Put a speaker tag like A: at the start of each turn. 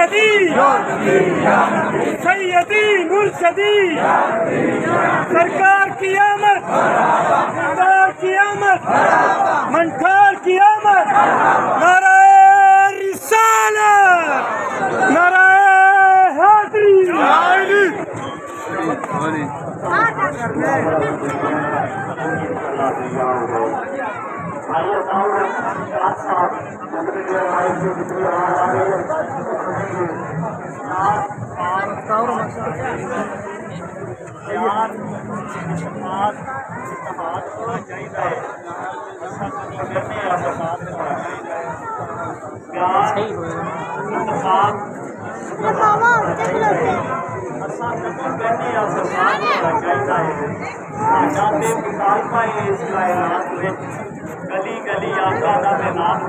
A: सैयदी सैयदी मुर्शदी सरकार की आमद, सरकार की आमद, मंठार की आमद, नाराए रिसालत, नाराए हैदरी।
B: गली गली आका दा नाम